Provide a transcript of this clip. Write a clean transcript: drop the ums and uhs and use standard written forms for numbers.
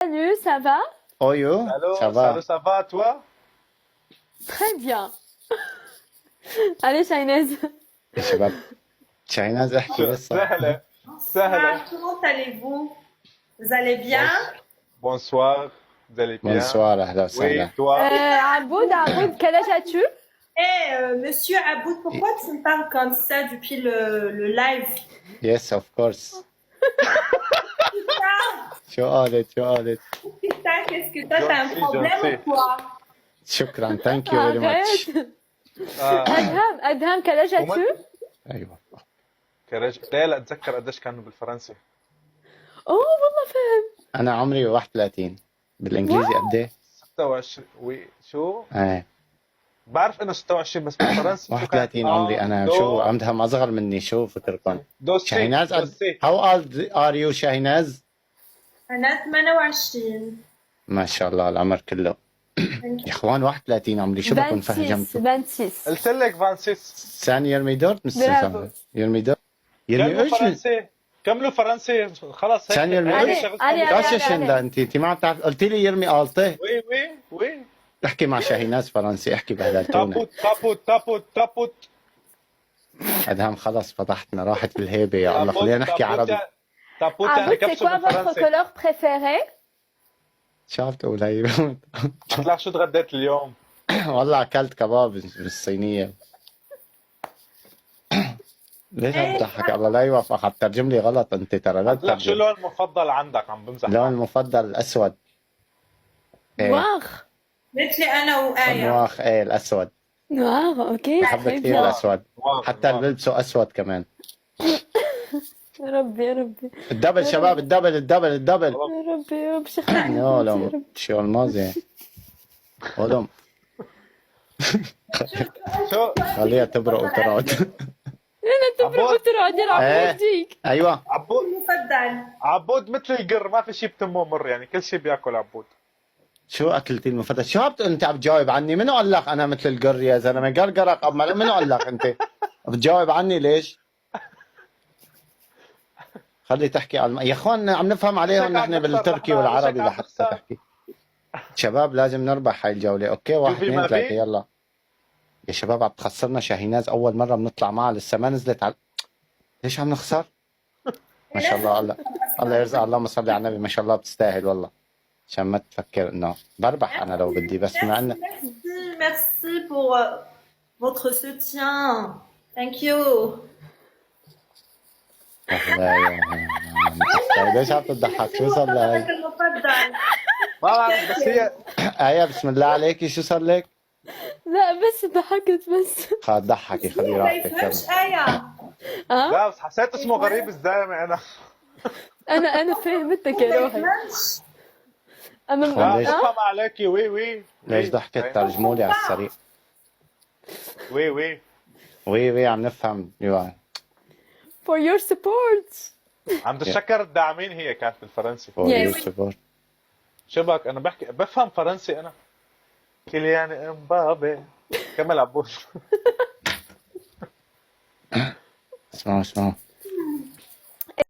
Salut, ça va? Oh yo, Allô, ça va? salut, ça va, toi? Très bien. Allez, Shainez. يا شباب شاهيناز احكي بس. سهلة سهلة. Bonsoir, comment allez-vous? Vous allez bien? Bonsoir, vous allez bien? بونسوار اهلا Oui, وسهلا. toi? Aboud, quel âge as-tu? Monsieur Aboud, pourquoi tu me parles comme ça depuis le live? يس اوف كورس. شو قالت؟ Putain, qu'est-ce que toi, t'as un Gentil, problème gentil. ou quoi? شكرا ثانك يو فيري ماتش. Adham, quel âge as-tu? ايوه لا لا اتذكر قديش كانوا بالفرنسي. والله فاهم. انا عمري 31 بالانجليزي قد ايه؟ 26 شو؟ ايه بعرف انه 26 بس بالفرنسي 31 عمري انا. شو عمدها اصغر مني؟ شو فكركم؟ شاهيناز how old are you شاهيناز؟ أنا 28. ما شاء الله العمر كله. يا اخوان 31 عمري شو بكون 26, فهمتوا؟ 26. قلت لك 26. ثاني يرمي دور برافو. يرمي دور كملوا ايش فرنسي كملوا فرنسي خلص هيك. ثاني يرمي علي، هيك شغلتكم. علي، علي. طاشة شندا انت ما عم تعرف. قلت لي يرمي آلته. وي وي وي. احكي مع شاهيناز فرنسي احكي بهدلتونا. تابوت. ادهم خلص فضحتنا راحت بالهيبه يا الله خلينا نحكي عربي. تابوت يعني Aboud, c'est كبسة quoi votre بالفرنسي. couleur préférée? شو عم تقول هي؟ هلا شو تغديت اليوم؟ والله اكلت كباب بالصينيه. ليش عم تضحك؟ الله لا يوفقك عم تترجم لي غلط انت ترى لا قلت لك شو تترجم. اللون المفضل عندك؟ عم بمزح اللون معك. المفضل الاسود. إيه. Noir. مثلي أنا وآية. نواخ ايه الاسود. Noir, ok. بحب très كثير bien. الاسود. نوار، حتى اللي نوار. بلبسه اسود كمان. يا ربي يا ربي الدبل شباب الدبل. يا ربي يا رب شيخ يا يا لم رب. شو الماضي ولم شو؟ خليها تبرق وترعد. انا تبرق عبود. وترعد يلعب إيه. ويديك. ايوه عبود المفضل. مثل القر ما في شيء بتمه مر يعني كل شيء بياكل عبود. شو اكلتي المفضل؟ شو انت عم تجاوب عني؟ منو قال لك انا مثل القر يا زلمه؟ قرقرك اما منو قال لك انت؟ بتجاوب عني ليش؟ خلي تحكي يا اخوان عم نفهم عليهم نحن بالتركي والعربي لحتى تحكي. شباب لازم نربح هاي الجوله. اوكي 1 شوفي 2 ما 3 في؟ يلا يا شباب. عم تخسرنا شاهيناز اول مره بنطلع معها لسه ما نزلت على. ليش عم نخسر؟ ما شاء الله الله يرزقها. اللهم صل على النبي. ما شاء الله بتستاهل والله. عشان ما تفكر انه بربح انا لو بدي بس بما انه Merci pour votre soutien. Thank you. ليش عم تضحك؟ شو صار لك؟ المفضل. ما بعرف بس هي آية بسم الله عليكي شو صار لك؟ لا بس ضحكت بس. خلص ضحكي خلي ما راحتك يفهمش يلا. آية. لا بس حسيت اسمه غريب الزلمه انا. انا فهمتك يا روحي. خلص. لا ليش؟ افهم عليكي وي. ليش ضحكت؟ ترجموا لي على السريع. وي وي عم نفهم. يوا For your support. عم تتشكر الداعمين. هي كانت بالفرنسي. فور Yes. يور سبورت. شبك انا بفهم فرنسي انا. كيليان امبابي. كمل عبود. اسمعوا